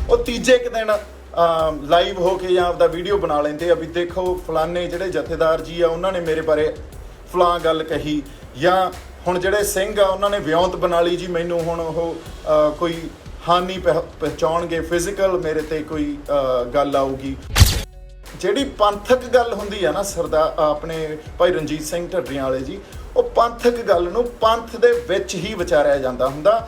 ਉਹ ਤੀਜੇ ਕੁ ਦਿਨ ਲਾਈਵ ਹੋ ਕੇ ਜਾਂ ਆਪਦਾ ਵੀਡੀਓ ਬਣਾ ਲੈਂਦੇ ਆ ਵੀ ਦੇਖੋ ਫਲਾਨੇ ਜਿਹੜੇ ਜਥੇਦਾਰ ਜੀ ਆ ਉਹਨਾਂ ਨੇ ਮੇਰੇ ਬਾਰੇ ਫਲਾਂ ਗੱਲ ਕਹੀ, ਜਾਂ ਹੁਣ ਜਿਹੜੇ ਸਿੰਘ ਆ ਉਹਨਾਂ ਨੇ ਵਿਉਂਤ ਬਣਾ ਲਈ ਜੀ ਮੈਨੂੰ, ਹੁਣ ਉਹ ਕੋਈ ਹਾਨੀ ਪਹੁੰਚਾਉਣਗੇ, ਫਿਜ਼ੀਕਲ ਮੇਰੇ ਤੇ ਕੋਈ ਗੱਲ ਆਊਗੀ। ਜਿਹੜੀ ਪੰਥਕ ਗੱਲ ਹੁੰਦੀ ਆ ਨਾ ਸਰਦਾਰ ਆਪਣੇ ਭਾਈ ਰਣਜੀਤ ਸਿੰਘ ਢੱਡਰੀਆਂ ਵਾਲੇ ਜੀ, ਉਹ ਪੰਥਕ ਗੱਲ ਨੂੰ ਪੰਥ ਦੇ ਵਿੱਚ ਹੀ ਵਿਚਾਰਿਆ ਜਾਂਦਾ ਹੁੰਦਾ।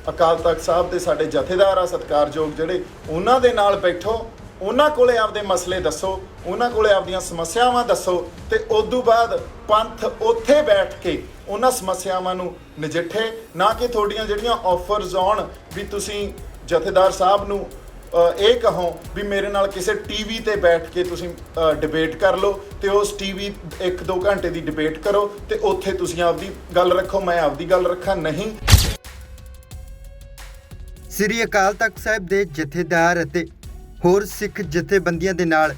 ਅਕਾਲ ਤਖਤ ਸਾਹਿਬ ਦੇ ਸਾਡੇ ਜਥੇਦਾਰ ਆ ਸਤਿਕਾਰਯੋਗ, ਜਿਹੜੇ ਉਹਨਾਂ ਦੇ ਨਾਲ ਬੈਠੋ, ਉਹਨਾਂ ਕੋਲੇ ਆਪਦੇ ਮਸਲੇ ਦੱਸੋ, ਉਹਨਾਂ ਕੋਲੇ ਆਪਦੀਆਂ ਸਮੱਸਿਆਵਾਂ ਦੱਸੋ, ਤੇ ਉਦੋਂ ਬਾਅਦ ਪੰਥ ਉੱਥੇ ਬੈਠ ਕੇ ਉਹਨਾਂ ਸਮੱਸਿਆਵਾਂ ਨੂੰ ਨਜਿੱਠੇ। ਨਾ ਕਿ ਤੁਹਾਡੀਆਂ ਜਿਹੜੀਆਂ ਆਫਰਸ ਆਉਣ ਵੀ ਤੁਸੀਂ ਜਥੇਦਾਰ ਸਾਹਿਬ ਨੂੰ ਇਹ ਕਹੋ ਵੀ ਮੇਰੇ ਨਾਲ ਕਿਸੇ ਟੀਵੀ ਤੇ ਬੈਠ ਕੇ ਤੁਸੀਂ ਡਿਬੇਟ ਕਰ ਲਓ, ਤੇ ਉਸ ਟੀਵੀ 1-2 ਘੰਟੇ ਦੀ ਡਿਬੇਟ ਕਰੋ ਤੇ ਉੱਥੇ ਤੁਸੀਂ ਆਪਦੀ ਗੱਲ ਰੱਖੋ, ਮੈਂ ਆਪਦੀ ਗੱਲ ਰੱਖਾਂ। ਨਹੀਂ। ਸ੍ਰੀ ਅਕਾਲ ਤਖਤ ਸਾਹਿਬ ਦੇ ਜਥੇਦਾਰ ਅਤੇ ਹੋਰ ਸਿੱਖ ਜਥੇਬੰਦੀਆਂ ਦੇ ਨਾਲ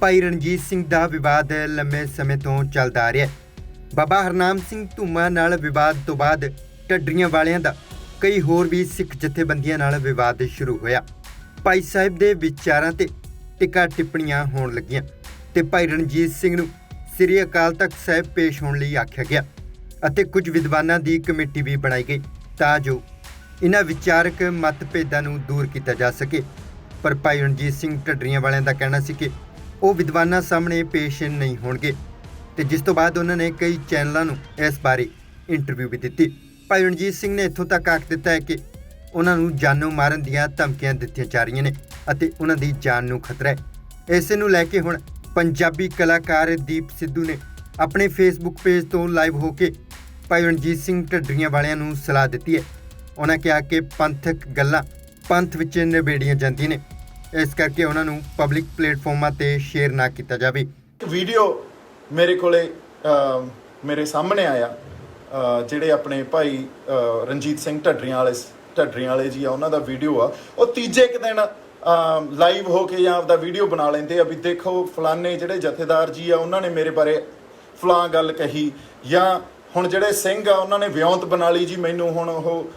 ਭਾਈ ਰਣਜੀਤ ਸਿੰਘ ਦਾ ਵਿਵਾਦ ਲੰਮੇ ਸਮੇਂ ਤੋਂ ਚੱਲਦਾ ਆ ਰਿਹਾ ਹੈ। ਬਾਬਾ ਹਰਨਾਮ ਸਿੰਘ ਧੂਮਾ ਨਾਲ ਵਿਵਾਦ ਤੋਂ ਬਾਅਦ ਢੱਡਰੀਆਂ ਵਾਲਿਆਂ ਦਾ ਕਈ ਹੋਰ ਵੀ ਸਿੱਖ ਜਥੇਬੰਦੀਆਂ ਨਾਲ ਵਿਵਾਦ ਸ਼ੁਰੂ ਹੋਇਆ। ਭਾਈ ਸਾਹਿਬ ਦੇ ਵਿਚਾਰਾਂ ਤੇ ਟਿੱਕਾ ਟਿੱਪਣੀਆਂ ਹੋਣ ਲੱਗੀਆਂ ਤੇ ਭਾਈ ਰਣਜੀਤ ਸਿੰਘ ਨੂੰ ਸ੍ਰੀ ਅਕਾਲ ਤਖਤ ਸਾਹਿਬ ਪੇਸ਼ ਹੋਣ ਲਈ ਆਖਿਆ ਗਿਆ ਅਤੇ ਕੁਝ ਵਿਦਵਾਨਾਂ ਦੀ ਕਮੇਟੀ ਵੀ ਬਣਾਈ ਗਈ ਤਾਂ ਜੋ ਇਹਨਾਂ ਵਿਚਾਰਕ ਮਤਭੇਦਾਂ ਨੂੰ ਦੂਰ ਕੀਤਾ ਜਾ ਸਕੇ। ਪਰ ਭਾਈ ਰਣਜੀਤ ਸਿੰਘ ਢੱਡਰੀਆਂ ਵਾਲਿਆਂ ਦਾ ਕਹਿਣਾ ਸੀ ਕਿ ਉਹ ਵਿਦਵਾਨਾਂ ਸਾਹਮਣੇ ਪੇਸ਼ ਨਹੀਂ ਹੋਣਗੇ, ਤੇ ਜਿਸ ਤੋਂ ਬਾਅਦ ਉਹਨਾਂ ਨੇ ਕਈ ਚੈਨਲਾਂ ਨੂੰ ਇਸ ਬਾਰੇ ਇੰਟਰਵਿਊ ਵੀ ਦਿੱਤੀ। ਭਾਈ ਰਣਜੀਤ ਸਿੰਘ ਨੇ ਇੱਥੋਂ ਤੱਕ ਆਖ ਦਿੱਤਾ ਹੈ ਕਿ ਉਹਨਾਂ ਨੂੰ ਜਾਨੋਂ ਮਾਰਨ ਦੀਆਂ ਧਮਕੀਆਂ ਦਿੱਤੀਆਂ ਜਾ ਰਹੀਆਂ ਨੇ ਅਤੇ ਉਹਨਾਂ ਦੀ ਜਾਨ ਨੂੰ ਖਤਰਾ ਹੈ। ਇਸੇ ਨੂੰ ਲੈ ਕੇ ਹੁਣ ਪੰਜਾਬੀ ਕਲਾਕਾਰ ਦੀਪ ਸਿੱਧੂ ਨੇ ਆਪਣੇ ਫੇਸਬੁੱਕ ਪੇਜ ਤੋਂ ਲਾਈਵ ਹੋ ਕੇ ਭਾਈ ਰਣਜੀਤ ਸਿੰਘ ਢੱਡਰੀਆਂ ਵਾਲਿਆਂ ਨੂੰ ਸਲਾਹ ਦਿੱਤੀ ਹੈ। ਉਹਨਾਂ ਕਿਹਾ ਕਿ ਪੰਥਕ ਗੱਲਾਂ ਪੰਥ ਵਿੱਚ ਨਿਬੇੜੀਆਂ ਜਾਂਦੀਆਂ ਨੇ, ਇਸ ਕਰਕੇ ਉਹਨਾਂ ਨੂੰ ਪਬਲਿਕ ਪਲੇਟਫਾਰਮਾਂ ਤੇ ਸ਼ੇਅਰ ਨਾ ਕੀਤਾ ਜਾਵੇ। ਵੀਡੀਓ ਮੇਰੇ ਕੋਲੇ ਮੇਰੇ ਸਾਹਮਣੇ ਆਇਆ, ਜਿਹੜੇ ਆਪਣੇ ਭਾਈ ਰਣਜੀਤ ਸਿੰਘ ਢੱਡਰੀਆਂ ਵਾਲੇ ਜੀ ਆ, ਉਹਨਾਂ ਦਾ ਵੀਡੀਓ ਆ। ਉਹ ਤੀਜੇ ਕੁ ਦਿਨ ਲਾਈਵ ਹੋ ਕੇ ਜਾਂ ਆਪਦਾ ਵੀਡੀਓ ਬਣਾ ਲੈਂਦੇ ਆ ਵੀ ਦੇਖੋ ਫਲਾਨੇ ਜਿਹੜੇ ਜਥੇਦਾਰ ਜੀ ਆ ਉਹਨਾਂ ਨੇ ਮੇਰੇ ਬਾਰੇ ਫਲਾਂ ਗੱਲ ਕਹੀ, ਜਾਂ ਹੁਣ ਜਿਹੜੇ ਸਿੰਘ ਆ ਉਹਨਾਂ ਨੇ ਵਿਉਂਤ ਬਣਾ ਲਈ ਜੀ ਮੈਨੂੰ, ਹੁਣ ਉਹ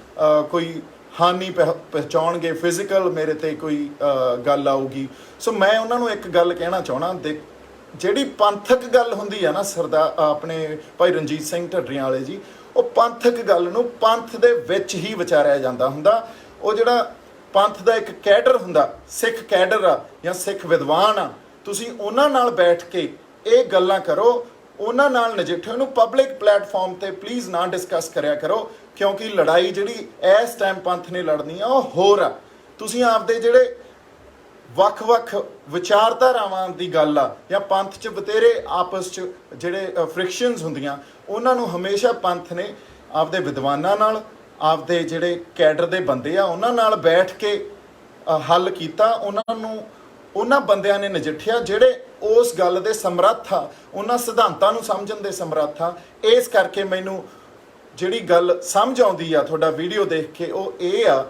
ਕੋਈ ਹਾਨੀ ਪਹੁੰਚਾਉਣਗੇ, ਫਿਜ਼ੀਕਲ ਮੇਰੇ ਤੇ ਕੋਈ ਗੱਲ ਆਊਗੀ। ਸੋ ਮੈਂ ਉਹਨਾਂ ਨੂੰ ਇੱਕ ਗੱਲ ਕਹਿਣਾ ਚਾਹਣਾ, ਜਿਹੜੀ ਪੰਥਕ ਗੱਲ ਹੁੰਦੀ ਆ ਨਾ ਸਰਦਾਰ ਆਪਣੇ ਭਾਈ ਰਣਜੀਤ ਸਿੰਘ ਢੱਡਰੀਆਂ ਵਾਲੇ ਜੀ, ਉਹ ਪੰਥਕ ਗੱਲ ਨੂੰ ਪੰਥ ਦੇ ਵਿੱਚ ਹੀ ਵਿਚਾਰਿਆ ਜਾਂਦਾ ਹੁੰਦਾ। ਉਹ ਜਿਹੜਾ ਪੰਥ ਦਾ ਇੱਕ ਕੈਡਰ ਹੁੰਦਾ, ਸਿੱਖ ਕੈਡਰ ਆ ਜਾਂ ਸਿੱਖ ਵਿਦਵਾਨ ਆ, ਤੁਸੀਂ ਉਹਨਾਂ ਨਾਲ ਬੈਠ ਕੇ ਇਹ ਗੱਲਾਂ ਕਰੋ, ਉਹਨਾਂ ਨਾਲ ਨਜਿੱਠੋ। ਇਹਨੂੰ ਪਬਲਿਕ ਪਲੇਟਫਾਰਮ ਤੇ ਪਲੀਜ਼ ਨਾ ਡਿਸਕਸ ਕਰਿਆ ਕਰੋ, ਕਿਉਂਕਿ ਲੜਾਈ ਜਿਹੜੀ ਇਸ ਟਾਈਮ ਪੰਥ ਨੇ ਲੜਨੀ ਆ ਉਹ ਹੋਰ ਆ। ਤੁਸੀਂ ਆਪਦੇ ਜਿਹੜੇ ਵੱਖ-ਵੱਖ ਵਿਚਾਰਧਾਰਾਵਾਂ ਦੀ ਗੱਲ ਆ ਜਾਂ ਪੰਥ 'ਚ ਬਤੇਰੇ ਆਪਸ 'ਚ ਜਿਹੜੇ ਫ੍ਰਿਕਸ਼ਨਸ ਹੁੰਦੀਆਂ, ਉਹਨਾਂ ਨੂੰ ਹਮੇਸ਼ਾ ਪੰਥ ਨੇ ਆਪਦੇ ਵਿਦਵਾਨਾਂ ਨਾਲ, ਆਪਦੇ ਜਿਹੜੇ ਕੈਡਰ ਦੇ ਬੰਦੇ ਆ ਉਹਨਾਂ ਨਾਲ ਬੈਠ ਕੇ ਹੱਲ ਕੀਤਾ। ਉਹਨਾਂ ਬੰਦਿਆਂ ਨੇ ਨਜਿੱਠਿਆ ਜਿਹੜੇ ਉਸ ਗੱਲ ਦੇ ਸਮਰੱਥ ਆ, ਉਹਨਾਂ ਸਿਧਾਂਤਾਂ ਨੂੰ ਸਮਝਣ ਦੇ ਸਮਰੱਥ ਆ। ਇਸ ਕਰਕੇ ਮੈਨੂੰ ਜਿਹੜੀ ਗੱਲ ਸਮਝ ਆਉਂਦੀ ਆ ਤੁਹਾਡਾ ਵੀਡੀਓ ਦੇਖ ਕੇ, ਉਹ ਇਹ ਆ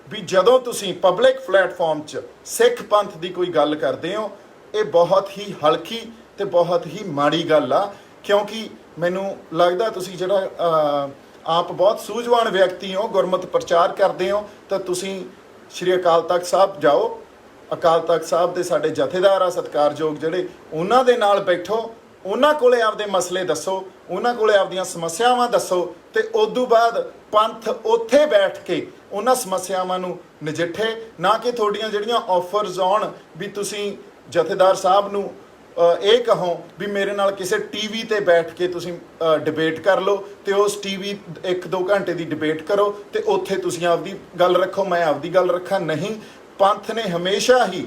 ਵੀ ਜਦੋਂ ਤੁਸੀਂ ਪਬਲਿਕ ਪਲੇਟਫਾਰਮ 'ਚ ਸਿੱਖ ਪੰਥ ਦੀ ਕੋਈ ਗੱਲ ਕਰਦੇ ਹੋ, ਇਹ ਬਹੁਤ ਹੀ ਹਲਕੀ ਤੇ ਬਹੁਤ ਹੀ ਮਾੜੀ ਗੱਲ ਆ। ਕਿਉਂਕਿ ਮੈਨੂੰ ਲੱਗਦਾ ਤੁਸੀਂ ਜਿਹੜਾ ਆਪ ਬਹੁਤ ਸੂਝਵਾਨ ਵਿਅਕਤੀ ਹੋ, ਗੁਰਮਤਿ ਪ੍ਰਚਾਰ ਕਰਦੇ ਹੋ, ਤਾਂ ਤੁਸੀਂ ਸ਼੍ਰੀ ਅਕਾਲ ਤਖਤ ਸਾਹਿਬ ਜਾਓ। ਅਕਾਲ ਤਖਤ ਸਾਹਿਬ ਦੇ ਸਾਡੇ ਜਥੇਦਾਰ ਆ ਸਤਿਕਾਰਯੋਗ, ਜਿਹੜੇ ਉਹਨਾਂ ਦੇ ਨਾਲ ਬੈਠੋ, ਉਹਨਾਂ ਕੋਲੇ ਆਪਦੇ ਮਸਲੇ ਦੱਸੋ, ਉਹਨਾਂ ਕੋਲੇ ਆਪਦੀਆਂ ਸਮੱਸਿਆਵਾਂ ਦੱਸੋ, ਤੇ ਉਦੋਂ ਬਾਅਦ ਪੰਥ ਉੱਥੇ ਬੈਠ ਕੇ ਉਹਨਾਂ ਸਮੱਸਿਆਵਾਂ ਨੂੰ ਨਜਿੱਠੇ। ਨਾ ਕਿ ਤੁਹਾਡੀਆਂ ਜਿਹੜੀਆਂ ਆਫਰਸ ਆਉਣ ਵੀ ਤੁਸੀਂ ਜਥੇਦਾਰ ਸਾਹਿਬ ਨੂੰ ਇਹ ਕਹੋ ਵੀ ਮੇਰੇ ਨਾਲ ਕਿਸੇ ਟੀਵੀ ਤੇ ਬੈਠ ਕੇ ਤੁਸੀਂ ਡਿਬੇਟ ਕਰ ਲਓ, ਤੇ ਉਸ ਟੀਵੀ 1-2 ਘੰਟੇ ਦੀ ਡਿਬੇਟ ਕਰੋ ਤੇ ਉੱਥੇ ਤੁਸੀਂ ਆਪਦੀ ਗੱਲ ਰੱਖੋ, ਮੈਂ ਆਪਦੀ ਗੱਲ ਰੱਖਾਂ। ਨਹੀਂ। ਪੰਥ ਨੇ ਹਮੇਸ਼ਾ ਹੀ,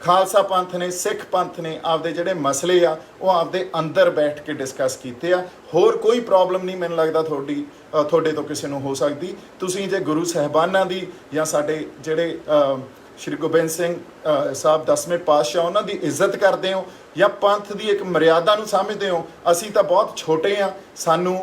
ਖਾਲਸਾ ਪੰਥ ਨੇ, ਸਿੱਖ ਪੰਥ ਨੇ ਆਪਦੇ ਜਿਹੜੇ ਮਸਲੇ ਆ ਉਹ ਆਪਦੇ ਅੰਦਰ ਬੈਠ ਕੇ ਡਿਸਕਸ ਕੀਤੇ ਆ। ਹੋਰ ਕੋਈ ਪ੍ਰੋਬਲਮ ਨਹੀਂ ਮੈਨੂੰ ਲੱਗਦਾ ਤੁਹਾਡੇ ਤੋਂ ਕਿਸੇ ਨੂੰ ਹੋ ਸਕਦੀ। ਤੁਸੀਂ ਜੇ ਗੁਰੂ ਸਾਹਿਬਾਨਾਂ ਦੀ ਜਾਂ ਸਾਡੇ ਜਿਹੜੇ ਸ਼੍ਰੀ ਗੋਬਿੰਦ ਸਿੰਘ ਸਾਹਿਬ 10ਵੇਂ ਪਾਤਸ਼ਾਹ ਉਹਨਾਂ ਦੀ ਇੱਜ਼ਤ ਕਰਦੇ ਹੋ ਜਾਂ ਪੰਥ ਦੀ ਇੱਕ ਮਰਿਆਦਾ ਨੂੰ ਸਮਝਦੇ ਹੋ, ਅਸੀਂ ਤਾਂ ਬਹੁਤ ਛੋਟੇ ਆ।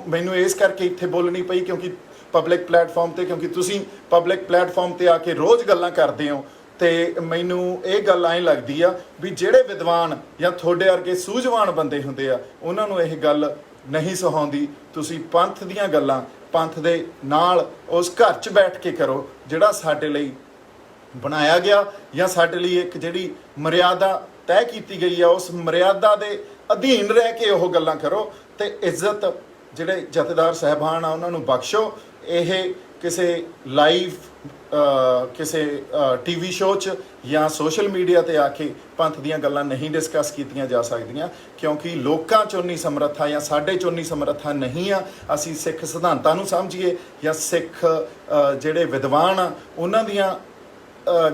ਮੈਨੂੰ ਇਸ ਕਰਕੇ ਇੱਥੇ ਬੋਲਣੀ ਪਈ ਕਿਉਂਕਿ ਪਬਲਿਕ ਪਲੇਟਫਾਰਮ ਤੇ, ਕਿਉਂਕਿ ਤੁਸੀਂ ਪਬਲਿਕ ਪਲੇਟਫਾਰਮ ਤੇ ਆ ਕੇ ਰੋਜ਼ ਗੱਲਾਂ ਕਰਦੇ ਹੋ, ਤੇ ਮੈਨੂੰ ਇਹ ਗੱਲ ਐਂ ਲੱਗਦੀ ਆ ਵੀ ਜਿਹੜੇ ਵਿਦਵਾਨ ਜਾਂ ਤੁਹਾਡੇ ਵਰਗੇ ਸੂਝਵਾਨ ਬੰਦੇ ਹੁੰਦੇ ਆ, ਉਹਨਾਂ ਨੂੰ ਇਹ ਗੱਲ ਨਹੀਂ ਸੁਹਾਉਂਦੀ। ਤੁਸੀਂ ਪੰਥ ਦੀਆਂ ਗੱਲਾਂ ਪੰਥ ਦੇ ਨਾਲ ਉਸ ਘਰ 'ਚ ਬੈਠ ਕੇ ਕਰੋ ਜਿਹੜਾ ਸਾਡੇ ਲਈ ਬਣਾਇਆ ਗਿਆ ਜਾਂ ਸਾਡੇ ਲਈ ਇੱਕ ਜਿਹੜੀ ਮਰਿਆਦਾ ਤੈਅ ਕੀਤੀ ਗਈ ਆ, ਉਸ ਮਰਿਆਦਾ ਦੇ ਅਧੀਨ ਰਹਿ ਕੇ ਉਹ ਗੱਲਾਂ ਕਰੋ ਤੇ ਇੱਜ਼ਤ ਜਿਹੜੇ ਜਥੇਦਾਰ ਸਾਹਿਬਾਨ ਆ ਉਹਨਾਂ ਨੂੰ ਬਖਸ਼ੋ। ਇਹ ਕਿਸੇ ਲਾਈਵ ਕਿਸੇ ਟੀਵੀ ਸ਼ੋਅ 'ਚ ਜਾਂ ਸੋਸ਼ਲ ਮੀਡੀਆ ਤੇ ਆ ਕੇ ਪੰਥ ਦੀਆਂ ਗੱਲਾਂ ਨਹੀਂ ਡਿਸਕਸ ਕੀਤੀਆਂ ਜਾ ਸਕਦੀਆਂ, ਕਿਉਂਕਿ ਲੋਕਾਂ 'ਚ ਉਨੀ ਸਮਰੱਥਾ ਜਾਂ ਸਾਡੇ 'ਚ ਉਨੀ ਸਮਰੱਥਾ ਨਹੀਂ ਆ। ਅਸੀਂ ਸਿੱਖ ਸਿਧਾਂਤਾਂ ਨੂੰ ਸਮਝੀਏ ਜਾਂ ਸਿੱਖ ਜਿਹੜੇ ਵਿਦਵਾਨ ਆ ਉਹਨਾਂ ਦੀਆਂ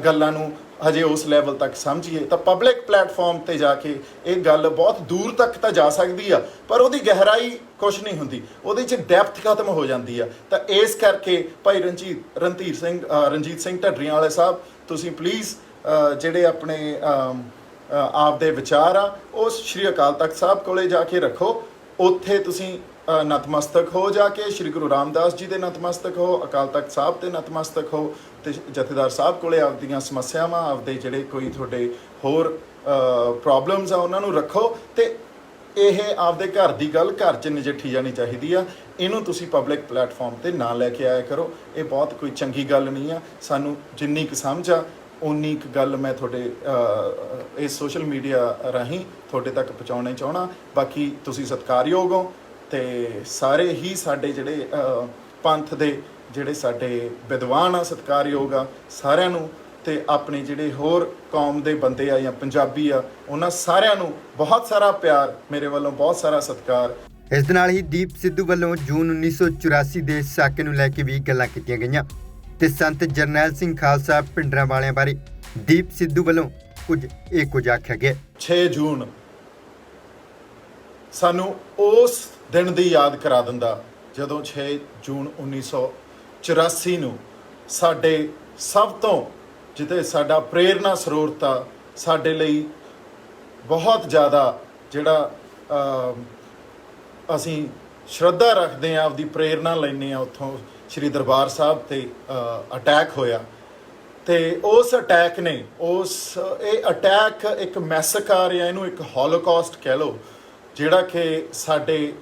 ਗੱਲਾਂ ਨੂੰ ਹਜੇ ਉਸ ਲੈਵਲ ਤੱਕ ਸਮਝੀਏ ਤਾਂ ਪਬਲਿਕ ਪਲੇਟਫਾਰਮ ਤੇ ਜਾ ਕੇ ਇਹ ਗੱਲ ਬਹੁਤ ਦੂਰ ਤੱਕ ਤਾਂ ਜਾ ਸਕਦੀ ਆ, ਪਰ ਉਹਦੀ ਗਹਿਰਾਈ ਕੁਛ ਨਹੀਂ ਹੁੰਦੀ, ਉਹਦੇ 'ਚ ਡੈਪਥ ਖਤਮ ਹੋ ਜਾਂਦੀ ਆ। ਤਾਂ ਇਸ ਕਰਕੇ ਭਾਈ ਰਣਜੀਤ ਸਿੰਘ ਢੱਡਰੀਆਂ ਵਾਲੇ ਸਾਹਿਬ, ਤੁਸੀਂ ਪਲੀਜ਼ ਜਿਹੜੇ ਆਪਣੇ ਆਪ ਦੇ ਵਿਚਾਰ ਆ ਉਹ ਸ਼੍ਰੀ ਅਕਾਲ ਤਖਤ ਸਾਹਿਬ ਕੋਲੇ ਜਾ ਕੇ ਰੱਖੋ। ਉੱਥੇ ਤੁਸੀਂ ਨਤਮਸਤਕ ਹੋ, ਜਾ ਕੇ ਸ਼੍ਰੀ ਗੁਰੂ ਰਾਮਦਾਸ ਜੀ ਦੇ ਨਤਮਸਤਕ ਹੋ, ਅਕਾਲ ਤਖਤ ਸਾਹਿਬ ਤੇ ਨਤਮਸਤਕ ਹੋ ਤੇ ਜਥੇਦਾਰ ਸਾਹਿਬ ਕੋਲੇ ਆਪਦੀਆਂ ਸਮੱਸਿਆਵਾਂ, ਆਪਦੇ ਜਿਹੜੇ ਕੋਈ ਤੁਹਾਡੇ ਹੋਰ ਪ੍ਰੋਬਲਮਸ ਆ ਉਹਨਾਂ ਨੂੰ ਰੱਖੋ ਤੇ ਇਹ ਆਪਦੇ ਘਰ ਦੀ ਗੱਲ ਘਰ 'ਚ ਨਜਿੱਠੀ ਜਾਣੀ ਚਾਹੀਦੀ ਆ। ਇਹਨੂੰ ਤੁਸੀਂ ਪਬਲਿਕ ਪਲੇਟਫਾਰਮ ਤੇ ਨਾ ਲੈ ਕੇ ਆਇਆ ਕਰੋ, ਇਹ ਬਹੁਤ ਕੋਈ ਚੰਗੀ ਗੱਲ ਨਹੀਂ ਆ। ਸਾਨੂੰ ਜਿੰਨੀ ਕੁ ਸਮਝ ਆ ਉਨੀ ਕੁ ਗੱਲ ਮੈਂ ਤੁਹਾਡੇ ਇਸ ਸੋਸ਼ਲ ਮੀਡੀਆ ਰਾਹੀਂ ਤੁਹਾਡੇ ਤੱਕ ਪਹੁੰਚਾਉਣਾ ਚਾਹਣਾ। ਬਾਕੀ ਤੁਸੀਂ ਸਤਿਕਾਰਯੋਗ ਹੋ ਤੇ ਸਾਰੇ ਹੀ ਸਾਡੇ ਜਿਹੜੇ ਪੰਥ ਦੇ ਜਿਹੜੇ ਸਾਡੇ ਵਿਦਵਾਨ ਆ ਸਤਿਕਾਰਯੋਗ ਆ ਸਾਰਿਆਂ ਨੂੰ, ਤੇ ਆਪਣੇ ਜਿਹੜੇ ਹੋਰ ਕੌਮ ਦੇ ਬੰਦੇ ਆ ਜਾਂ ਪੰਜਾਬੀ ਆ ਉਹਨਾਂ ਸਾਰਿਆਂ ਨੂੰ ਬਹੁਤ ਸਾਰਾ ਪਿਆਰ, ਮੇਰੇ ਵੱਲੋਂ ਬਹੁਤ ਸਾਰਾ ਸਤਿਕਾਰ। ਇਸ ਦੇ ਨਾਲ ਹੀ ਦੀਪ ਸਿੱਧੂ ਵੱਲੋਂ ਜੂਨ 1984 ਦੇ ਸਾਕੇ ਨੂੰ ਲੈ ਕੇ ਵੀ ਗੱਲਾਂ ਕੀਤੀਆਂ ਗਈਆਂ ਤੇ ਸੰਤ ਜਰਨੈਲ ਸਿੰਘ ਖਾਲਸਾ ਭਿੰਡਰਾਂਵਾਲਿਆਂ ਬਾਰੇ ਦੀਪ ਸਿੱਧੂ ਵੱਲੋਂ ਕੁਝ ਆਖਿਆ ਗਿਆ। 6 ਜੂਨ ਸਾਨੂੰ ਉਸ ਦਿਨ ਦੀ ਯਾਦ ਕਰਾ ਦਿੰਦਾ ਜਦੋਂ 6 ਜੂਨ 1984 ਨੂੰ ਸਾਡੇ ਸਭ ਤੋਂ ਜਿੱਥੇ ਸਾਡਾ ਪ੍ਰੇਰਨਾ ਸਰੋਤ ਆ, ਸਾਡੇ ਲਈ ਬਹੁਤ ਜ਼ਿਆਦਾ ਜਿਹੜਾ ਅਸੀਂ ਸ਼ਰਧਾ ਰੱਖਦੇ ਹਾਂ, ਆਪਦੀ ਪ੍ਰੇਰਨਾ ਲੈਂਦੇ ਹਾਂ, ਉੱਥੋਂ ਸ਼੍ਰੀ ਦਰਬਾਰ ਸਾਹਿਬ ਤੇ ਅਟੈਕ ਹੋਇਆ ਤੇ ਉਸ ਅਟੈਕ ਨੇ ਇਹ ਅਟੈਕ ਇੱਕ ਮੈਸੇਕਰ ਜਾਂ ਇਹਨੂੰ ਇੱਕ ਹੋਲੋਕਾਸਟ ਕਹਿ ਲਓ, ਜਿਹੜਾ ਕਿ ਸਾਡੇ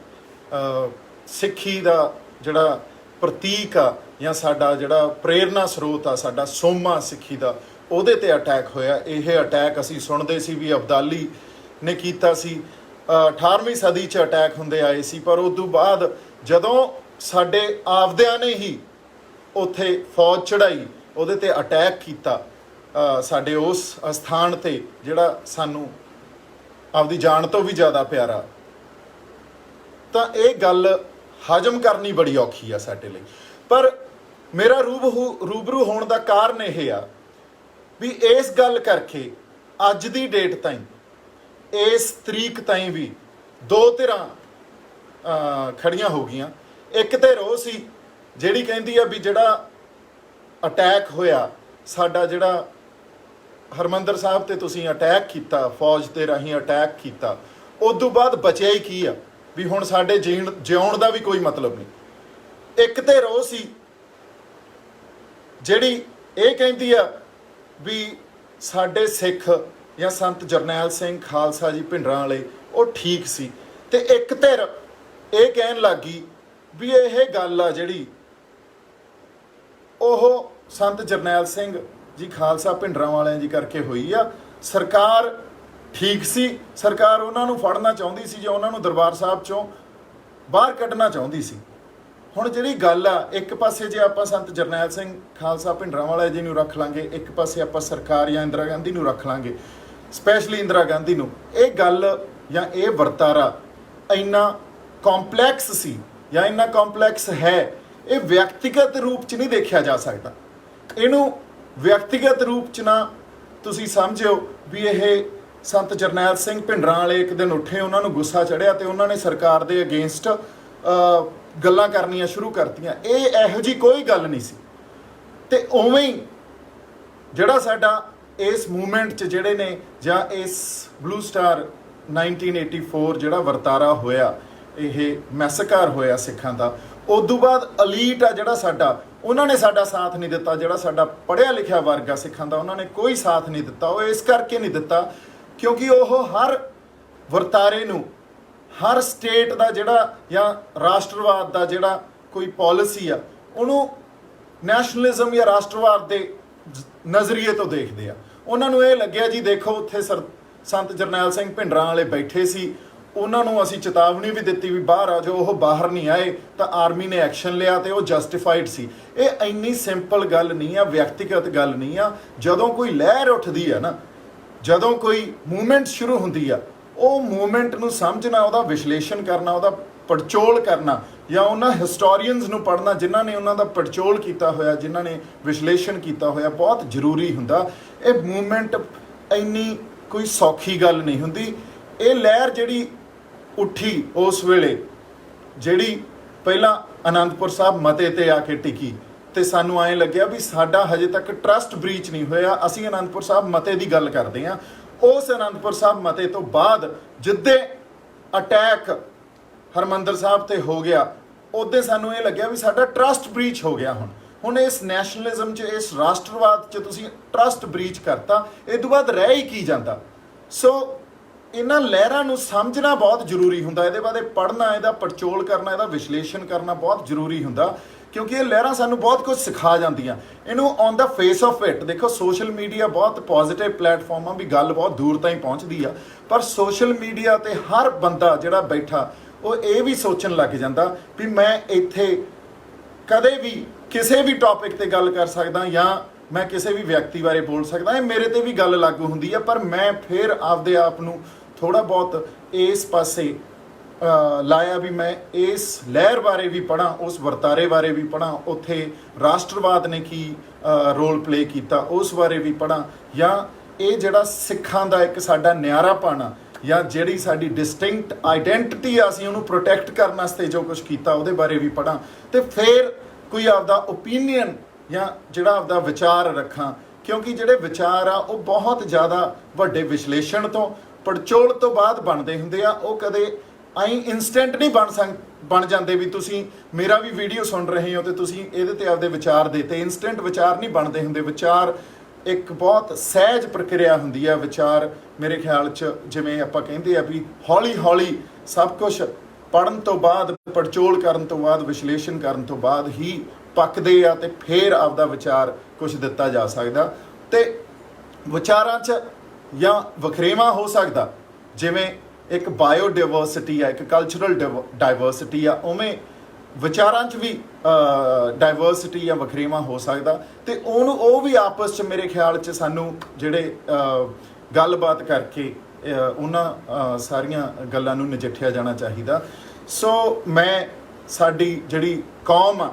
ਸਿੱਖੀ ਦਾ ਜਿਹੜਾ ਪ੍ਰਤੀਕ ਆ ਜਾਂ ਸਾਡਾ ਜਿਹੜਾ ਪ੍ਰੇਰਨਾ ਸਰੋਤ ਆ, ਸਾਡਾ ਸੋਮਾ ਸਿੱਖੀ ਦਾ, ਉਹਦੇ ਤੇ ਅਟੈਕ ਹੋਇਆ। ਇਹ ਅਟੈਕ ਅਸੀਂ ਸੁਣਦੇ ਸੀ ਵੀ ਅਬਦਾਲੀ ਨੇ ਕੀਤਾ ਸੀ, 18ਵੀਂ ਸਦੀ 'ਚ ਅਟੈਕ ਹੁੰਦੇ ਆਏ ਸੀ, ਪਰ ਉਸ ਤੋਂ ਬਾਅਦ ਜਦੋਂ ਸਾਡੇ ਆਪਦਿਆਂ ਨੇ ਹੀ ਉੱਥੇ ਫੌਜ ਚੜਾਈ, ਉਹਦੇ ਤੇ ਅਟੈਕ ਕੀਤਾ ਸਾਡੇ ਉਸ ਅਸਥਾਨ ਤੇ ਜਿਹੜਾ ਸਾਨੂੰ ਆਪਦੀ ਜਾਨ ਤੋਂ ਵੀ ਜ਼ਿਆਦਾ ਪਿਆਰਾ, ਤਾਂ ਇਹ ਗੱਲ ਹਜਮ ਕਰਨੀ ਬੜੀ ਔਖੀ ਆ ਸਾਡੇ ਲਈ। ਪਰ ਮੇਰਾ ਰੂਬਰੂ ਹੋਣ ਦਾ ਕਾਰਨ ਇਹ ਆ ਵੀ ਇਸ ਗੱਲ ਕਰਕੇ ਅੱਜ ਦੀ ਡੇਟ ਤਾਈਂ, ਇਸ ਤਰੀਕ ਤਾਈਂ ਵੀ ਦੋ ਧਿਰਾਂ ਖੜੀਆਂ ਹੋ ਗਈਆਂ। ਇੱਕ ਧਿਰ ਉਹ ਸੀ ਜਿਹੜੀ ਕਹਿੰਦੀ ਆ ਵੀ ਜਿਹੜਾ ਅਟੈਕ ਹੋਇਆ, ਸਾਡਾ ਜਿਹੜਾ ਹਰਮੰਦਰ ਸਾਹਿਬ ਤੇ ਤੁਸੀਂ ਅਟੈਕ ਕੀਤਾ, ਫੌਜ ਦੇ ਰਾਹੀਂ ਅਟੈਕ ਕੀਤਾ, ਉਸ ਤੋਂ ਬਾਅਦ ਬਚਿਆ ਹੀ ਕੀ ਆ, ਵੀ ਹੁਣ ਸਾਡੇ ਜਿਉਣ ਦਾ ਵੀ ਕੋਈ ਮਤਲਬ ਨਹੀਂ। ਇੱਕ ਧਿਰ ਉਹ ਸੀ ਜਿਹੜੀ ਇਹ ਕਹਿੰਦੀ ਆ ਵੀ ਸਾਡੇ ਸਿੱਖ ਜਾਂ ਸੰਤ ਜਰਨੈਲ ਸਿੰਘ ਖਾਲਸਾ ਜੀ ਭਿੰਡਰਾਂ ਵਾਲੇ ਉਹ ਠੀਕ ਸੀ, ਤੇ ਇੱਕ ਧਿਰ ਇਹ ਕਹਿਣ ਲੱਗੀ ਵੀ ਇਹ ਗੱਲ ਆ ਜਿਹੜੀ ਉਹ ਸੰਤ ਜਰਨੈਲ ਸਿੰਘ ਜੀ ਖਾਲਸਾ ਭਿੰਡਰਾਂ ਵਾਲਿਆਂ ਜੀ ਕਰਕੇ ਹੋਈ ਆ। ਸਰਕਾਰ ਠੀਕ ਸੀ, ਸਰਕਾਰ ਉਹਨਾਂ ਨੂੰ ਫੜਨਾ ਚਾਹੁੰਦੀ ਸੀ ਜਾਂ ਉਹਨਾਂ ਨੂੰ ਦਰਬਾਰ ਸਾਹਿਬ ਚੋਂ ਬਾਹਰ ਕੱਢਣਾ ਚਾਹੁੰਦੀ ਸੀ। ਹੁਣ ਜਿਹੜੀ ਗੱਲ ਆ, ਇੱਕ ਪਾਸੇ ਜੇ ਆਪਾਂ ਸੰਤ ਜਰਨੈਲ ਸਿੰਘ ਖਾਲਸਾ ਭਿੰਡਰਾਂ ਵਾਲੇ ਜੀ ਨੂੰ ਰੱਖ ਲਾਂਗੇ, ਇੱਕ ਪਾਸੇ ਆਪਾਂ ਸਰਕਾਰ ਜਾਂ ਇੰਦਰਾ ਗਾਂਧੀ ਨੂੰ ਰੱਖ ਲਾਂਗੇ, ਸਪੈਸ਼ਲੀ ਇੰਦਰਾ ਗਾਂਧੀ ਨੂੰ। ਇਹ ਗੱਲ ਜਾਂ ਇਹ ਵਰਤਾਰਾ ਇੰਨਾ ਕੰਪਲੈਕਸ ਸੀ ਜਾਂ ਇੰਨਾ ਕੰਪਲੈਕਸ ਹੈ, ਇਹ ਵਿਅਕਤੀਗਤ ਰੂਪ 'ਚ ਨਹੀਂ ਦੇਖਿਆ ਜਾ ਸਕਦਾ। ਇਹਨੂੰ ਵਿਅਕਤੀਗਤ ਰੂਪ 'ਚ ਨਾ ਤੁਸੀਂ ਸਮਝਿਓ ਵੀ ਇਹ ਸੰਤ ਜਰਨੈਲ ਸਿੰਘ ਭਿੰਡਰਾਂ ਵਾਲੇ ਇੱਕ ਦਿਨ ਉੱਠੇ, ਉਹਨਾਂ ਨੂੰ ਗੁੱਸਾ ਚੜਿਆ ਤੇ ਉਹਨਾਂ ਨੇ ਸਰਕਾਰ ਦੇ ਅਗੇਂਸਟ ਗੱਲਾਂ ਕਰਨੀਆਂ ਸ਼ੁਰੂ ਕਰਤੀਆਂ। ਇਹ ਇਹੋ ਜਿਹੀ ਕੋਈ ਗੱਲ ਨਹੀਂ ਸੀ। ਤੇ ਉਵੇਂ ਹੀ ਜਿਹੜਾ ਸਾਡਾ ਇਸ ਮੂਵਮੈਂਟ 'ਚ ਜਿਹੜੇ ਨੇ ਜਾਂ ਇਸ ਬਲੂ ਸਟਾਰ 1984 ਜਿਹੜਾ ਵਰਤਾਰਾ ਹੋਇਆ, ਇਹ ਮੈਸੇਕਰ ਹੋਇਆ ਸਿੱਖਾਂ ਦਾ, ਉਸ ਤੋਂ ਬਾਅਦ ਅਲੀਟ ਆ ਜਿਹੜਾ ਸਾਡਾ, ਉਹਨਾਂ ਨੇ ਸਾਡਾ ਸਾਥ ਨਹੀਂ ਦਿੱਤਾ। ਜਿਹੜਾ ਸਾਡਾ ਪੜ੍ਹਿਆ ਲਿਖਿਆ ਵਰਗ ਆ ਸਿੱਖਾਂ ਦਾ, ਉਹਨਾਂ ਨੇ ਕੋਈ ਸਾਥ ਨਹੀਂ ਦਿੱਤਾ। ਉਹ ਇਸ ਕਰਕੇ ਨਹੀਂ ਦਿੱਤਾ ਕਿਉਂਕਿ ਉਹ ਹਰ ਵਰਤਾਰੇ ਨੂੰ, ਹਰ ਸਟੇਟ ਦਾ ਜਿਹੜਾ ਜਾਂ ਰਾਸ਼ਟਰਵਾਦ ਦਾ ਜਿਹੜਾ ਕੋਈ ਪਾਲਿਸੀ ਆ, ਉਹਨੂੰ ਨੈਸ਼ਨਲਿਜ਼ਮ ਜਾਂ ਰਾਸ਼ਟਰਵਾਦ ਦੇ ਨਜ਼ਰੀਏ ਤੋਂ ਦੇਖਦੇ ਆ। ਉਹਨਾਂ ਨੂੰ ਇਹ ਲੱਗਿਆ ਜੀ ਦੇਖੋ ਉੱਥੇ ਸੰਤ ਜਰਨੈਲ ਸਿੰਘ ਭਿੰਡਰਾਂ ਵਾਲੇ ਬੈਠੇ ਸੀ, ਉਹਨਾਂ ਨੂੰ ਅਸੀਂ ਚੇਤਾਵਨੀ ਵੀ ਦਿੱਤੀ ਵੀ ਬਾਹਰ ਆ ਜਾਓ, ਉਹ ਬਾਹਰ ਨਹੀਂ ਆਏ ਤਾਂ ਆਰਮੀ ਨੇ ਐਕਸ਼ਨ ਲਿਆ ਤੇ ਉਹ ਜਸਟੀਫਾਈਡ ਸੀ। ਇਹ ਇੰਨੀ ਸਿੰਪਲ ਗੱਲ ਨਹੀਂ ਆ, ਵਿਅਕਤੀਗਤ ਗੱਲ ਨਹੀਂ ਆ। ਜਦੋਂ ਕੋਈ ਲਹਿਰ ਉੱਠਦੀ ਆ ਨਾ, ਜਦੋਂ ਕੋਈ ਮੂਵਮੈਂਟ ਸ਼ੁਰੂ ਹੁੰਦੀ ਆ, ਉਹ ਮੂਵਮੈਂਟ ਨੂੰ ਸਮਝਣਾ, ਉਹਦਾ ਵਿਸ਼ਲੇਸ਼ਣ ਕਰਨਾ, ਉਹਦਾ ਪੜਚੋਲ ਕਰਨਾ, ਜਾਂ ਉਹਨਾਂ ਹਿਸਟੋਰੀਅਨਸ ਨੂੰ ਪੜ੍ਹਨਾ ਜਿਨ੍ਹਾਂ ਨੇ ਉਹਨਾਂ ਦਾ ਪੜਚੋਲ ਕੀਤਾ ਹੋਇਆ, ਜਿਨ੍ਹਾਂ ਨੇ ਵਿਸ਼ਲੇਸ਼ਣ ਕੀਤਾ ਹੋਇਆ, ਬਹੁਤ ਜ਼ਰੂਰੀ ਹੁੰਦਾ। ਇਹ ਮੂਵਮੈਂਟ ਇੰਨੀ ਕੋਈ ਸੌਖੀ ਗੱਲ ਨਹੀਂ ਹੁੰਦੀ। ਇਹ ਲਹਿਰ ਜਿਹੜੀ ਉੱਠੀ ਉਸ ਵੇਲੇ, ਜਿਹੜੀ ਪਹਿਲਾਂ ਅਨੰਦਪੁਰ ਸਾਹਿਬ ਮਤੇ ਤੇ ਆ ਕੇ ਟਿਕੀ, ਤੇ ਸਾਨੂੰ ਐਂ ਲੱਗਿਆ ਵੀ ਸਾਡਾ ਹਜੇ ਤੱਕ ਟਰਸਟ ਬ੍ਰੀਚ ਨਹੀਂ ਹੋਇਆ। ਅਸੀਂ ਅਨੰਦਪੁਰ ਸਾਹਿਬ ਮਤੇ ਦੀ ਗੱਲ ਕਰਦੇ ਹਾਂ। ਉਸ ਅਨੰਦਪੁਰ ਸਾਹਿਬ ਮਤੇ ਤੋਂ ਬਾਅਦ ਜਿੱਦੇ ਅਟੈਕ ਹਰਿਮੰਦਰ ਸਾਹਿਬ ਤੇ ਹੋ ਗਿਆ, ਉਹਦੇ ਸਾਨੂੰ ਇਹ ਲੱਗਿਆ ਵੀ ਸਾਡਾ ਟਰਸਟ ਬ੍ਰੀਚ ਹੋ ਗਿਆ। ਹੁਣ ਇਸ ਨੈਸ਼ਨਲਿਜ਼ਮ 'ਚ, ਇਸ ਰਾਸ਼ਟਰਵਾਦ 'ਚ ਤੁਸੀਂ ਟਰਸਟ ਬ੍ਰੀਚ ਕਰਤਾ, ਇਹ ਤੋਂ ਬਾਅਦ ਰਹਿ ਹੀ ਕੀ ਜਾਂਦਾ। ਸੋ ਇਹਨਾਂ ਲਹਿਰਾਂ ਨੂੰ ਸਮਝਣਾ ਬਹੁਤ ਜ਼ਰੂਰੀ ਹੁੰਦਾ, ਇਹਦੇ ਬਾਰੇ ਪੜ੍ਹਨਾ, ਇਹਦਾ ਪੜਚੋਲ ਕਰਨਾ, ਇਹਦਾ ਵਿਸ਼ਲੇਸ਼ਣ ਕਰਨਾ ਬਹੁਤ ਜ਼ਰੂਰੀ ਹੁੰਦਾ, ਕਿਉਂਕਿ ਇਹ ਲਹਿਰਾਂ ਸਾਨੂੰ ਬਹੁਤ ਕੁਝ ਸਿਖਾ ਜਾਂਦੀਆਂ। ਇਹਨੂੰ on the face of it ਦੇਖੋ, ਸੋਸ਼ਲ ਮੀਡੀਆ ਬਹੁਤ ਪੋਜ਼ਿਟਿਵ ਪਲੇਟਫਾਰਮ ਆ, ਵੀ ਗੱਲ ਬਹੁਤ ਦੂਰ ਤਾਈਂ ਪਹੁੰਚਦੀ ਆ, ਪਰ ਸੋਸ਼ਲ ਮੀਡੀਆ ਤੇ ਹਰ ਬੰਦਾ ਜਿਹੜਾ ਬੈਠਾ ਉਹ ਇਹ ਵੀ ਸੋਚਣ ਲੱਗ ਜਾਂਦਾ ਵੀ ਮੈਂ ਇੱਥੇ ਕਦੇ ਵੀ ਕਿਸੇ ਵੀ ਟੌਪਿਕ ਤੇ ਗੱਲ ਕਰ ਸਕਦਾ, ਜਾਂ ਮੈਂ ਕਿਸੇ ਵੀ ਵਿਅਕਤੀ ਬਾਰੇ ਬੋਲ ਸਕਦਾ, ਇਹ ਮੇਰੇ ਤੇ ਵੀ ਗੱਲ ਲਾਗੂ ਹੁੰਦੀ ਆ। ਪਰ ਮੈਂ ਫਿਰ ਆਪਦੇ ਆਪ ਨੂੰ ਥੋੜ੍ਹਾ ਬਹੁਤ ਇਸ ਪਾਸੇ ਲਾਇਆ ਵੀ ਮੈਂ ਇਸ ਲਹਿਰ ਬਾਰੇ ਵੀ ਪੜ੍ਹਾਂ, ਉਸ ਵਰਤਾਰੇ ਬਾਰੇ ਵੀ ਪੜ੍ਹਾਂ, ਉੱਥੇ ਰਾਸ਼ਟਰਵਾਦ ਨੇ ਕੀ ਰੋਲ ਪਲੇ ਕੀਤਾ ਉਸ ਬਾਰੇ ਵੀ ਪੜ੍ਹਾਂ, ਜਾਂ ਇਹ ਜਿਹੜਾ ਸਿੱਖਾਂ ਦਾ ਇੱਕ ਸਾਡਾ ਨਿਆਰਾਪਣ ਆ, ਜਾਂ ਜਿਹੜੀ ਸਾਡੀ ਡਿਸਟਿੰਕਟ ਆਈਡੈਂਟਿਟੀ ਆ, ਅਸੀਂ ਉਹਨੂੰ ਪ੍ਰੋਟੈਕਟ ਕਰਨ ਵਾਸਤੇ ਜੋ ਕੁਝ ਕੀਤਾ ਉਹਦੇ ਬਾਰੇ ਵੀ ਪੜ੍ਹਾਂ, ਤੇ ਫਿਰ ਕੋਈ ਆਪਦਾ ਓਪੀਨੀਅਨ ਜਾਂ ਜਿਹੜਾ ਆਪਦਾ ਵਿਚਾਰ ਰੱਖਾਂ। ਕਿਉਂਕਿ ਜਿਹੜੇ ਵਿਚਾਰ ਆ ਉਹ ਬਹੁਤ ਜ਼ਿਆਦਾ ਵੱਡੇ ਵਿਸ਼ਲੇਸ਼ਣ ਤੋਂ, ਪੜਚੋਲ ਤੋਂ ਬਾਅਦ ਬਣਦੇ ਹੁੰਦੇ ਆ। ਉਹ ਕਦੇ ਇਨਸਟੈਂਟ ਨਹੀਂ ਬਣ ਜਾਂਦੇ ਵੀ ਤੁਸੀਂ ਮੇਰਾ ਵੀ ਵੀਡੀਓ ਸੁਣ ਰਹੇ ਹੋ ਤੇ ਤੁਸੀਂ ਇਹਦੇ ਤੇ ਆਪਦੇ ਵਿਚਾਰ ਦੇਤੇ। ਇਨਸਟੈਂਟ ਵਿਚਾਰ ਨਹੀਂ ਬਣਦੇ ਹੁੰਦੇ। ਵਿਚਾਰ ਇੱਕ ਬਹੁਤ ਸਹਿਜ ਪ੍ਰਕਿਰਿਆ ਹੁੰਦੀ ਆ। ਵਿਚਾਰ ਮੇਰੇ ਖਿਆਲ 'ਚ ਜਿਵੇਂ ਆਪਾਂ ਕਹਿੰਦੇ ਆ ਵੀ ਹੌਲੀ ਹੌਲੀ ਸਭ ਕੁਝ ਪੜ੍ਹਨ ਤੋਂ ਬਾਅਦ, ਪੜਚੋਲ ਕਰਨ ਤੋਂ ਬਾਅਦ, ਵਿਸ਼ਲੇਸ਼ਣ ਕਰਨ ਤੋਂ ਬਾਅਦ ਹੀ ਪੱਕਦੇ ਆ, ਤੇ ਫਿਰ ਆਪਦਾ ਵਿਚਾਰ ਕੁਝ ਦਿੱਤਾ ਜਾ ਸਕਦਾ। ਤੇ ਵਿਚਾਰਾਂ 'ਚ ਜਾਂ ਵਖਰੇਵਾਂ ਹੋ ਸਕਦਾ, ਜਿਵੇਂ ਇੱਕ ਬਾਇਓਡਾਇਵਰਸਿਟੀ ਆ, ਇੱਕ ਕਲਚਰਲ ਡਾਇਵਰਸਿਟੀ ਆ, ਉਵੇਂ ਵਿਚਾਰਾਂ 'ਚ ਵੀ ਡਾਇਵਰਸਿਟੀ ਜਾਂ ਵਖਰੇਵਾਂ ਹੋ ਸਕਦਾ। ਤੇ ਉਹ ਵੀ ਆਪਸ 'ਚ ਮੇਰੇ ਖਿਆਲ 'ਚ ਸਾਨੂੰ ਜਿਹੜੇ ਗੱਲਬਾਤ ਕਰਕੇ ਉਹਨਾਂ ਸਾਰੀਆਂ ਗੱਲਾਂ ਨੂੰ ਨਜਿੱਠਿਆ ਜਾਣਾ ਚਾਹੀਦਾ। ਸੋ ਮੈਂ ਸਾਡੀ ਜਿਹੜੀ ਕੌਮ ਆ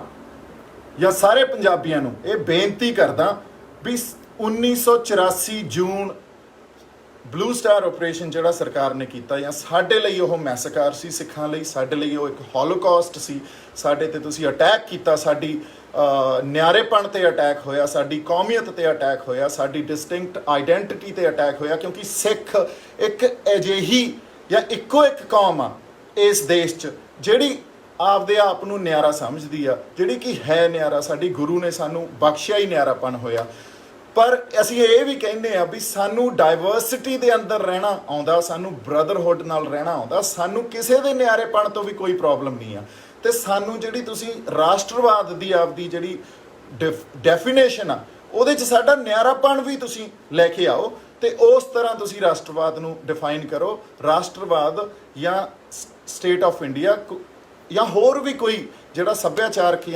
ਜਾਂ ਸਾਰੇ ਪੰਜਾਬੀਆਂ ਨੂੰ ਇਹ ਬੇਨਤੀ ਕਰਦਾ ਵੀ 1984 ਜੂਨ ਬਲੂ ਸਟਾਰ ਆਪਰੇਸ਼ਨ ਜਿਹੜਾ ਸਰਕਾਰ ਨੇ ਕੀਤਾ, ਜਾਂ ਸਾਡੇ ਲਈ ਉਹ ਮੈਸੇਕਾਰ ਸੀ, ਸਿੱਖਾਂ ਲਈ ਸਾਡੇ ਲਈ ਉਹ ਇੱਕ ਹੋਲੋਕਾਸਟ ਸੀ। ਸਾਡੇ ਤੇ ਤੁਸੀਂ ਅਟੈਕ ਕੀਤਾ, ਸਾਡੀ ਨਿਆਰੇਪਣ ਤੇ ਅਟੈਕ ਹੋਇਆ, ਸਾਡੀ ਕੌਮੀਅਤ ਤੇ ਅਟੈਕ ਹੋਇਆ, ਸਾਡੀ ਡਿਸਟਿੰਕਟ ਆਈਡੈਂਟਿਟੀ ਤੇ ਅਟੈਕ ਹੋਇਆ। ਕਿਉਂਕਿ ਸਿੱਖ ਇੱਕ ਅਜਿਹੀ ਜਾਂ ਇੱਕੋ ਇੱਕ ਕੌਮ ਆ ਇਸ ਦੇਸ਼ 'ਚ ਜਿਹੜੀ ਆਪਦੇ ਆਪ ਨੂੰ ਨਿਆਰਾ ਸਮਝਦੀ ਆ, ਜਿਹੜੀ ਕਿ ਹੈ ਨਿਆਰਾ। ਸਾਡੀ ਗੁਰੂ ਨੇ ਸਾਨੂੰ ਬਖਸ਼ਿਆ ਹੀ ਨਿਆਰਾਪਣ ਹੋਇਆ। ਪਰ ਅਸੀਂ ਇਹ ਵੀ ਕਹਿੰਦੇ ਆ ਵੀ ਸਾਨੂੰ ਡਾਇਵਰਸਿਟੀ ਦੇ ਅੰਦਰ ਰਹਿਣਾ ਆਉਂਦਾ, ਸਾਨੂੰ ਬ੍ਰਦਰਹੁੱਡ ਨਾਲ ਰਹਿਣਾ ਆਉਂਦਾ, ਸਾਨੂੰ ਕਿਸੇ ਦੇ ਨਿਆਰੇਪਣ ਤੋਂ ਵੀ ਕੋਈ ਪ੍ਰੋਬਲਮ ਨਹੀਂ ਆ। ਤੇ ਸਾਨੂੰ ਜਿਹੜੀ ਤੁਸੀਂ ਰਾਸ਼ਟਰਵਾਦ ਦੀ ਆਪਦੀ ਜਿਹੜੀ ਡੈਫੀਨੇਸ਼ਨ ਆ, ਉਹਦੇ 'ਚ ਸਾਡਾ ਨਿਆਰਾਪਣ ਵੀ ਤੁਸੀਂ ਲੈ ਕੇ ਆਓ, ਤੇ ਉਸ ਤਰ੍ਹਾਂ ਤੁਸੀਂ ਰਾਸ਼ਟਰਵਾਦ ਨੂੰ ਡਿਫਾਈਨ ਕਰੋ। ਰਾਸ਼ਟਰਵਾਦ ਜਾਂ ਸਟੇਟ ਆਫ ਇੰਡੀਆ ਜਾਂ ਹੋਰ ਵੀ ਕੋਈ ਜਿਹੜਾ ਸੱਭਿਆਚਾਰਕ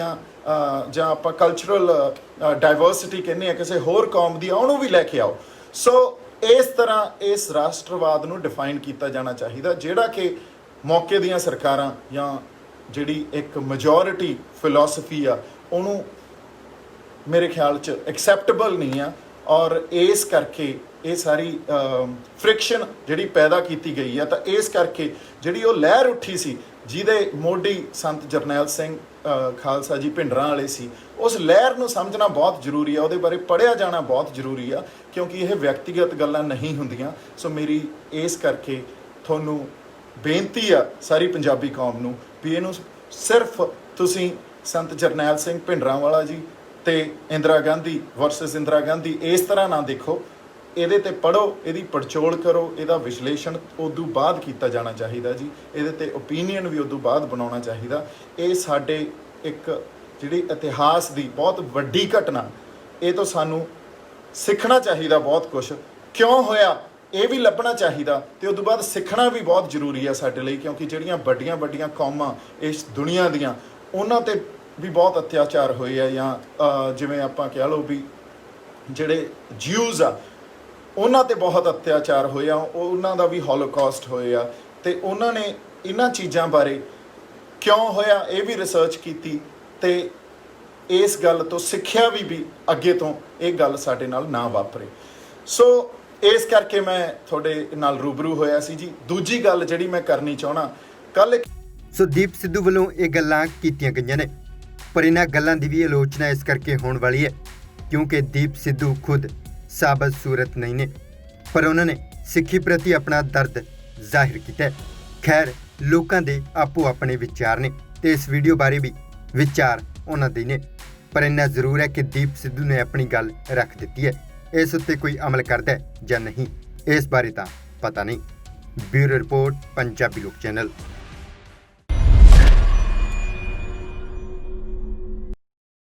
ਜਾਂ ਆਪਾਂ ਕਲਚਰਲ ਡਾਇਵਰਸਿਟੀ ਕਹਿੰਦੇ ਆ ਕਿਸੇ ਹੋਰ ਕੌਮ ਦੀ, ਉਹਨੂੰ ਵੀ ਲੈ ਕੇ ਆਓ। ਸੋ ਇਸ ਤਰ੍ਹਾਂ ਇਸ ਰਾਸ਼ਟਰਵਾਦ ਨੂੰ ਡਿਫਾਈਨ ਕੀਤਾ ਜਾਣਾ ਚਾਹੀਦਾ, ਜਿਹੜਾ ਕਿ ਮੌਕੇ ਦੀਆਂ ਸਰਕਾਰਾਂ ਜਾਂ ਜਿਹੜੀ ਇੱਕ ਮੈਜੋਰਿਟੀ ਫਿਲਾਸਫੀ ਆ ਉਹਨੂੰ ਮੇਰੇ ਖਿਆਲ 'ਚ ਐਕਸੈਪਟੇਬਲ ਨਹੀਂ ਆ। ਔਰ ਇਸ ਕਰਕੇ ਇਹ ਸਾਰੀ ਫ੍ਰਿਕਸ਼ਨ ਜਿਹੜੀ ਪੈਦਾ ਕੀਤੀ ਗਈ ਆ, ਤਾਂ ਇਸ ਕਰਕੇ ਜਿਹੜੀ ਉਹ ਲਹਿਰ ਉੱਠੀ ਸੀ ਜਿਹਦੇ ਮੋਢੀ ਸੰਤ ਜਰਨੈਲ ਸਿੰਘ ਖਾਲਸਾ ਜੀ ਭਿੰਡਰਾਂ ਵਾਲੇ ਸੀ, ਉਸ ਲਹਿਰ ਨੂੰ ਸਮਝਣਾ ਬਹੁਤ ਜ਼ਰੂਰੀ ਆ, ਉਹਦੇ ਬਾਰੇ ਪੜ੍ਹਿਆ ਜਾਣਾ ਬਹੁਤ ਜ਼ਰੂਰੀ ਆ, ਕਿਉਂਕਿ ਇਹ ਵਿਅਕਤੀਗਤ ਗੱਲਾਂ ਨਹੀਂ ਹੁੰਦੀਆਂ। ਸੋ ਮੇਰੀ ਇਸ ਕਰਕੇ ਤੁਹਾਨੂੰ ਬੇਨਤੀ ਆ ਸਾਰੀ ਪੰਜਾਬੀ ਕੌਮ ਨੂੰ ਵੀ ਇਹਨੂੰ ਸਿਰਫ ਤੁਸੀਂ ਸੰਤ ਜਰਨੈਲ ਸਿੰਘ ਭਿੰਡਰਾਂ ਵਾਲਾ ਜੀ ਤੇ ਇੰਦਰਾ ਗਾਂਧੀ ਵਰਸਸ ਇੰਦਰਾ ਗਾਂਧੀ ਇਸ ਤਰ੍ਹਾਂ ਨਾ ਦੇਖੋ। ਇਹਦੇ ਤੇ ਪੜ੍ਹੋ, ਇਹਦੀ ਪੜਚੋਲ ਕਰੋ, ਇਹਦਾ ਵਿਸ਼ਲੇਸ਼ਣ ਉਦੋਂ ਬਾਅਦ ਕੀਤਾ ਜਾਣਾ ਚਾਹੀਦਾ ਜੀ। ਇਹਦੇ ਤੇ ਓਪੀਨੀਅਨ ਵੀ ਉਦੋਂ ਬਾਅਦ ਬਣਾਉਣਾ ਚਾਹੀਦਾ। ਇਹ ਸਾਡੇ ਇੱਕ ਜਿਹੜੀ ਇਤਿਹਾਸ ਦੀ ਬਹੁਤ ਵੱਡੀ ਘਟਨਾ, ਇਹ ਤੋਂ ਸਾਨੂੰ ਸਿੱਖਣਾ ਚਾਹੀਦਾ ਬਹੁਤ ਕੁਝ, ਕਿਉਂ ਹੋਇਆ ਇਹ ਵੀ ਲੱਭਣਾ ਚਾਹੀਦਾ, ਤੇ ਉਸ ਤੋਂ ਬਾਅਦ ਸਿੱਖਣਾ ਵੀ ਬਹੁਤ ਜ਼ਰੂਰੀ ਆ ਸਾਡੇ ਲਈ, ਕਿਉਂਕਿ ਜਿਹੜੀਆਂ ਵੱਡੀਆਂ ਵੱਡੀਆਂ ਕੌਮਾਂ ਇਸ ਦੁਨੀਆ ਦੀਆਂ ਉਹਨਾਂ ਤੇ ਵੀ ਬਹੁਤ ਅਤਿਆਚਾਰ ਹੋਏ ਆ, ਜਾਂ ਜਿਵੇਂ ਆਪਾਂ ਕਹਿ ਲਓ ਵੀ ਜਿਹੜੇ ਜਿਊਜ਼ ਆ ਉਹਨਾਂ ਤੇ ਬਹੁਤ ਅਤਿਆਚਾਰ ਹੋਏ ਆ, ਉਹਨਾਂ ਦਾ ਵੀ ਹੋਲੋਕਾਸਟ ਹੋਏ ਆ, ਤੇ ਉਹਨਾਂ ਨੇ ਇਹਨਾਂ ਚੀਜ਼ਾਂ ਬਾਰੇ ਕਿਉਂ ਹੋਇਆ ਇਹ ਵੀ ਰਿਸਰਚ ਕੀਤੀ, ਤੇ ਇਸ ਗੱਲ ਤੋਂ ਸਿੱਖਿਆ ਵੀ ਅੱਗੇ ਤੋਂ ਇਹ ਗੱਲ ਸਾਡੇ ਨਾਲ ਨਾ ਵਾਪਰੇ। ਸੋ ਇਸ ਕਰਕੇ ਮੈਂ ਤੁਹਾਡੇ ਨਾਲ ਰੂਬਰੂ ਹੋਇਆ ਸੀ ਜੀ। ਦੂਜੀ ਗੱਲ ਜਿਹੜੀ ਮੈਂ ਕਰਨੀ ਚਾਹਣਾ, ਕੱਲ ਸੋ ਦੀਪ ਸਿੱਧੂ ਵੱਲੋਂ ਇਹ ਗੱਲਾਂ ਕੀਤੀਆਂ ਗਈਆਂ ਨੇ, ਪਰ ਇਹਨਾਂ ਗੱਲਾਂ ਦੀ ਵੀ ਆਲੋਚਨਾ ਇਸ ਕਰਕੇ ਹੋਣ ਵਾਲੀ ਹੈ ਕਿਉਂਕਿ ਦੀਪ ਸਿੱਧੂ ਖੁਦ ਸਾਬਤ ਸੂਰਤ ਨਹੀਂ ਨੇ, ਪਰ ਉਹਨਾਂ ਨੇ ਸਿੱਖੀ ਪ੍ਰਤੀ ਆਪਣਾ ਦਰਦ ਜ਼ਾਹਿਰ ਕੀਤਾ ਹੈ। ਖੈਰ, ਲੋਕਾਂ ਦੇ ਆਪੋ ਆਪਣੇ ਵਿਚਾਰ ਨੇ ਤੇ ਇਸ ਵੀਡੀਓ ਬਾਰੇ ਵੀ ਵਿਚਾਰ ਉਹਨਾਂ ਦੇ ਨੇ, ਪਰ ਇੰਨਾ ਜ਼ਰੂਰ ਹੈ ਕਿ ਦੀਪ ਸਿੱਧੂ ਨੇ ਆਪਣੀ ਗੱਲ ਰੱਖ ਦਿੱਤੀ ਹੈ। ਇਸ ਉੱਤੇ ਕੋਈ ਅਮਲ ਕਰਦਾ ਹੈ ਜਾਂ ਨਹੀਂ, ਇਸ ਬਾਰੇ ਤਾਂ ਪਤਾ ਨਹੀਂ। ਬਿਊਰੋ ਰਿਪੋਰਟ, ਪੰਜਾਬੀ ਲੋਕ ਚੈਨਲ।